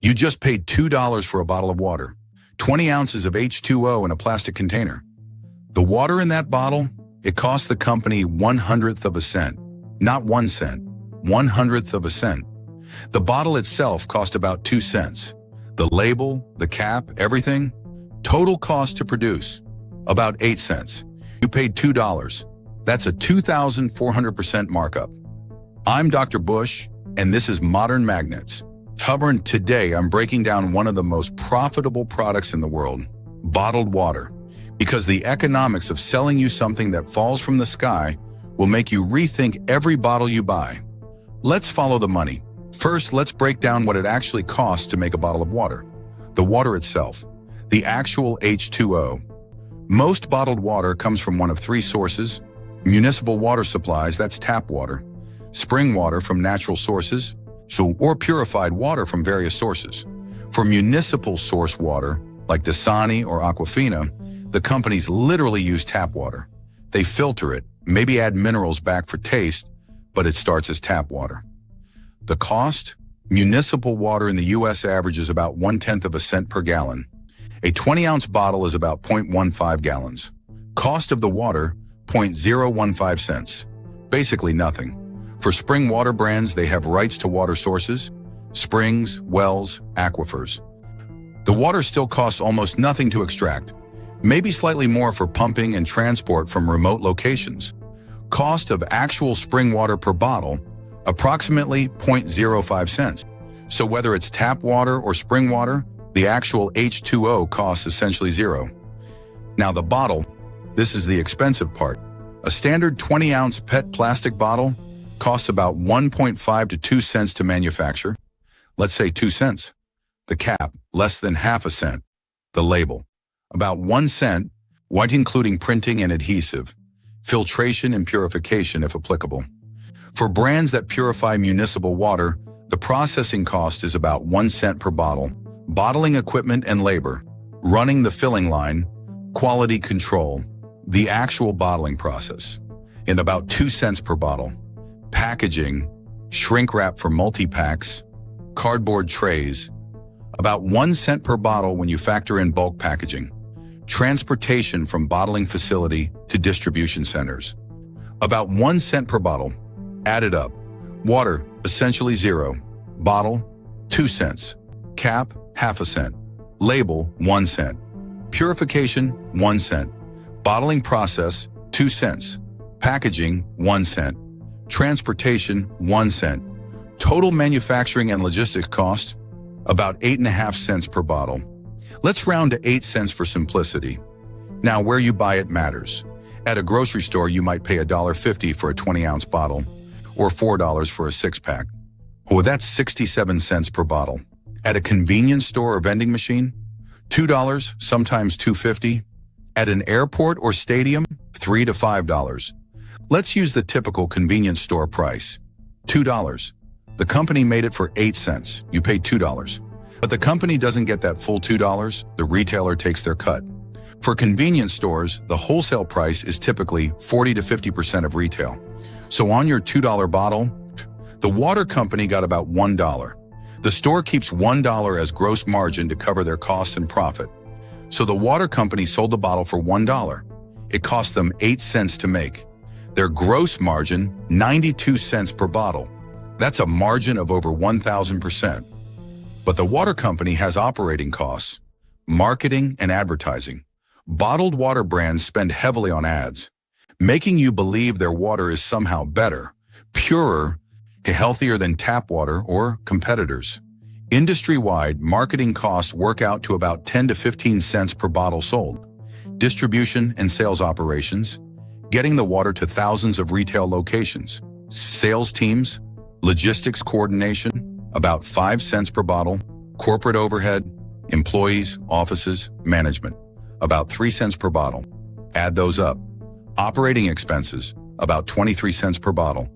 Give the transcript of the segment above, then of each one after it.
You just paid $2 for a bottle of water, 20 ounces of H2O in a plastic container. The water in that bottle, it cost the company 1/100th of a cent. Not 1 cent, 1/100th of a cent. The bottle itself cost about 2 cents. The label, the cap, everything, total cost to produce, about 8 cents. You paid $2. That's a 2,400% markup. I'm Dr. Bush, and this is Modern Magnates. Today, I'm breaking down one of the most profitable products in the world, bottled water, because the economics of selling you something that falls from the sky will make you rethink every bottle you buy. Let's follow the money. First, let's break down what it actually costs to make a bottle of water. The water itself, the actual H2O. Most bottled water comes from one of 3 sources: municipal water supplies, that's tap water; spring water from natural sources, or purified water from various sources. For municipal source water, like Dasani or Aquafina, the companies literally use tap water. They filter it, maybe add minerals back for taste, but it starts as tap water. The cost? Municipal water in the US averages about 1/10 of a cent per gallon. A 20-ounce bottle is about 0.15 gallons. Cost of the water, 0.015 cents. Basically nothing. For spring water brands, they have rights to water sources, springs, wells, aquifers. The water still costs almost nothing to extract, maybe slightly more for pumping and transport from remote locations. Cost of actual spring water per bottle, approximately 0.05 cents. So whether it's tap water or spring water, the actual H2O costs essentially zero. Now the bottle, this is the expensive part. A standard 20-ounce PET plastic bottle costs about 1.5 to 2 cents to manufacture. Let's say 2 cents. The cap, less than half a cent. The label, about 1 cent, white including printing and adhesive, filtration and purification if applicable. For brands that purify municipal water, the processing cost is about 1 cent per bottle. Bottling equipment and labor, running the filling line, quality control, the actual bottling process, and about 2 cents per bottle. Packaging, shrink wrap for multi-packs, cardboard trays, about 1 cent per bottle when you factor in bulk packaging. Transportation from bottling facility to distribution centers, about 1 cent per bottle. Added up. Water, essentially zero. Bottle, 2 cents. Cap, half a cent. Label, 1 cent. Purification, 1 cent. Bottling process, 2 cents. Packaging, 1 cent. Transportation, 1 cent. Total manufacturing and logistics cost, about 8.5 cents per bottle. Let's round to 8 cents for simplicity. Now, where you buy it matters. At a grocery store, you might pay $1.50 for a 20-ounce bottle, or $4 for a 6-pack. Oh, that's 67 cents per bottle. At a convenience store or vending machine, $2, sometimes $2.50. At an airport or stadium, $3 to $5. Let's use the typical convenience store price, $2. The company made it for 8 cents. You paid $2. But the company doesn't get that full $2. The retailer takes their cut. For convenience stores, the wholesale price is typically 40 to 50% of retail. So on your $2 bottle, the water company got about $1. The store keeps $1 as gross margin to cover their costs and profit. So the water company sold the bottle for $1. It cost them 8 cents to make. Their gross margin, 92 cents per bottle. That's a margin of over 1,000%. But the water company has operating costs, marketing and advertising. Bottled water brands spend heavily on ads, making you believe their water is somehow better, purer, healthier than tap water or competitors. Industry-wide, marketing costs work out to about 10 to 15 cents per bottle sold. Distribution and sales operations, getting the water to thousands of retail locations. Sales teams, logistics coordination, about 5 cents per bottle. Corporate overhead, employees, offices, management, about 3 cents per bottle. Add those up. Operating expenses, about 23 cents per bottle.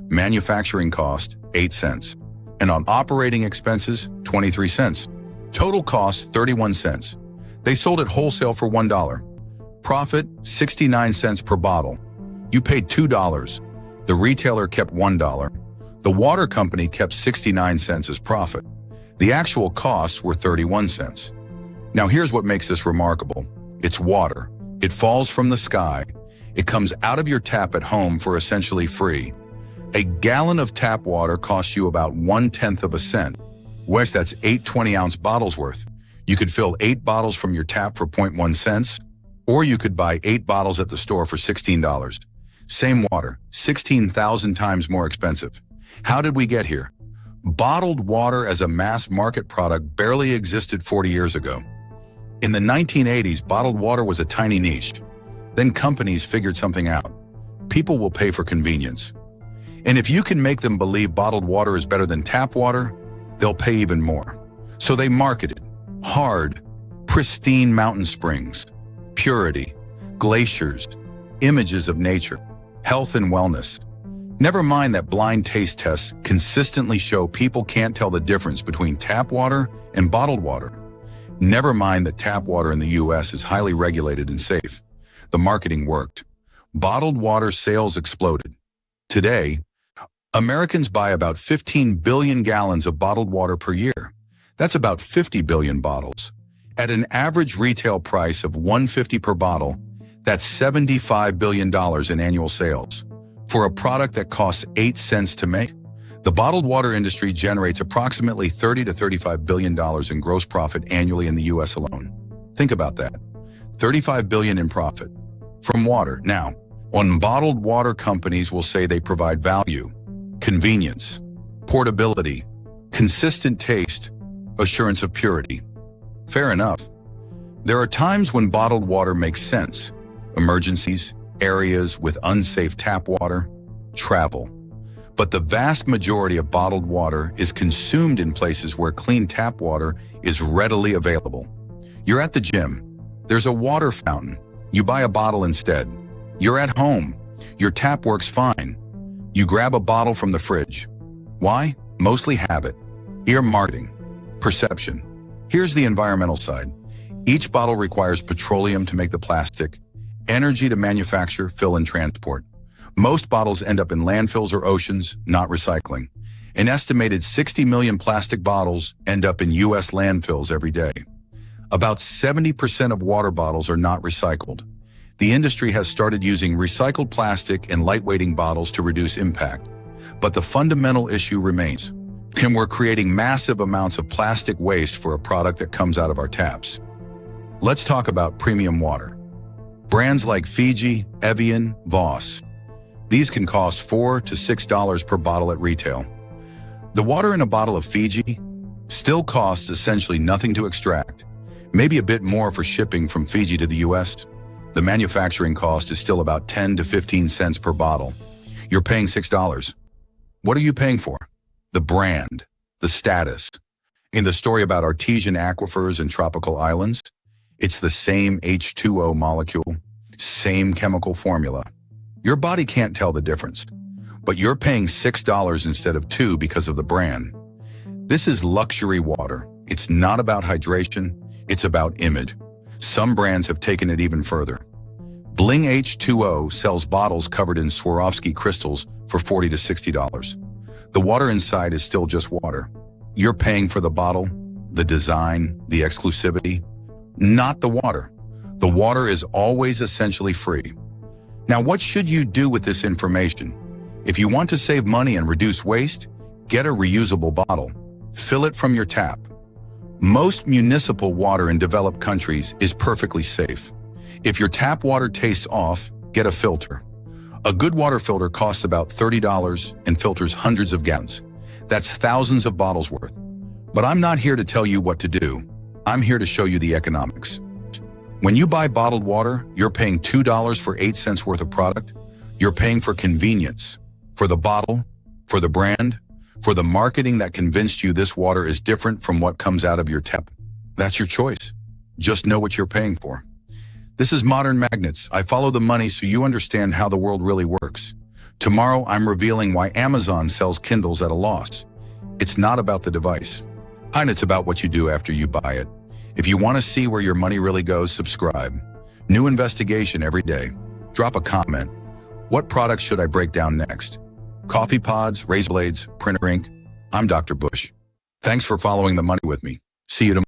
Manufacturing cost, 8 cents. And on operating expenses, 23 cents. Total cost, 31 cents. They sold it wholesale for $1. Profit, 69 cents per bottle. You paid $2. The retailer kept $1. The water company kept 69 cents as profit. The actual costs were 31 cents. Now here's what makes this remarkable. It's water. It falls from the sky. It comes out of your tap at home for essentially free. A gallon of tap water costs you about 1/10 of a cent. West, that's 8 20-ounce bottles worth. You could fill 8 bottles from your tap for 0.1 cents, or you could buy 8 bottles at the store for $16. Same water, 16,000 times more expensive. How did we get here? Bottled water as a mass market product barely existed 40 years ago. In the 1980s, bottled water was a tiny niche. Then companies figured something out. People will pay for convenience. And if you can make them believe bottled water is better than tap water, they'll pay even more. So they marketed hard, pristine mountain springs, purity, glaciers, images of nature, health and wellness. Never mind that blind taste tests consistently show people can't tell the difference between tap water and bottled water. Never mind that tap water in the US is highly regulated and safe. The marketing worked. Bottled water sales exploded. Today, Americans buy about 15 billion gallons of bottled water per year. That's about 50 billion bottles. At an average retail price of $1.50 per bottle, that's $75 billion in annual sales. For a product that costs 8 cents to make, the bottled water industry generates approximately $30 to $35 billion in gross profit annually in the US alone. Think about that. $35 billion in profit from water. Now, unbottled water companies will say they provide value, convenience, portability, consistent taste, assurance of purity. Fair enough. There are times when bottled water makes sense. Emergencies, areas with unsafe tap water, travel. But the vast majority of bottled water is consumed in places where clean tap water is readily available. You're at the gym. There's a water fountain. You buy a bottle instead. You're at home. Your tap works fine. You grab a bottle from the fridge. Why? Mostly habit. Ear marketing. Perception. Here's the environmental side. Each bottle requires petroleum to make the plastic, energy to manufacture, fill, and transport. Most bottles end up in landfills or oceans, not recycling. An estimated 60 million plastic bottles end up in US landfills every day. About 70% of water bottles are not recycled. The industry has started using recycled plastic and lightweighting bottles to reduce impact. But the fundamental issue remains. And we're creating massive amounts of plastic waste for a product that comes out of our taps. Let's talk about premium water. Brands like Fiji, Evian, Voss. These can cost $4 to $6 per bottle at retail. The water in a bottle of Fiji still costs essentially nothing to extract, maybe a bit more for shipping from Fiji to the US. The manufacturing cost is still about 10 to 15 cents per bottle. You're paying $6. What are you paying for? The brand, the status. In the story about artesian aquifers and tropical islands, it's the same H2O molecule, same chemical formula. Your body can't tell the difference, but you're paying $6 instead of $2 because of the brand. This is luxury water. It's not about hydration, it's about image. Some brands have taken it even further. Bling H2O sells bottles covered in Swarovski crystals for $40 to $60. The water inside is still just water. You're paying for the bottle, the design, the exclusivity, not the water. The water is always essentially free. Now, what should you do with this information? If you want to save money and reduce waste, get a reusable bottle. Fill it from your tap. Most municipal water in developed countries is perfectly safe. If your tap water tastes off, get a filter. A good water filter costs about $30 and filters hundreds of gallons. That's thousands of bottles worth. But I'm not here to tell you what to do. I'm here to show you the economics. When you buy bottled water, you're paying $2 for 8 cents worth of product. You're paying for convenience, for the bottle, for the brand, for the marketing that convinced you this water is different from what comes out of your tap. That's your choice. Just know what you're paying for. This is Modern Magnets. I follow the money so you understand how the world really works. Tomorrow, I'm revealing why Amazon sells Kindles at a loss. It's not about the device, and it's about what you do after you buy it. If you want to see where your money really goes, subscribe. New investigation every day. Drop a comment. What products should I break down next? Coffee pods, razor blades, printer ink? I'm Dr. Bush. Thanks for following the money with me. See you tomorrow.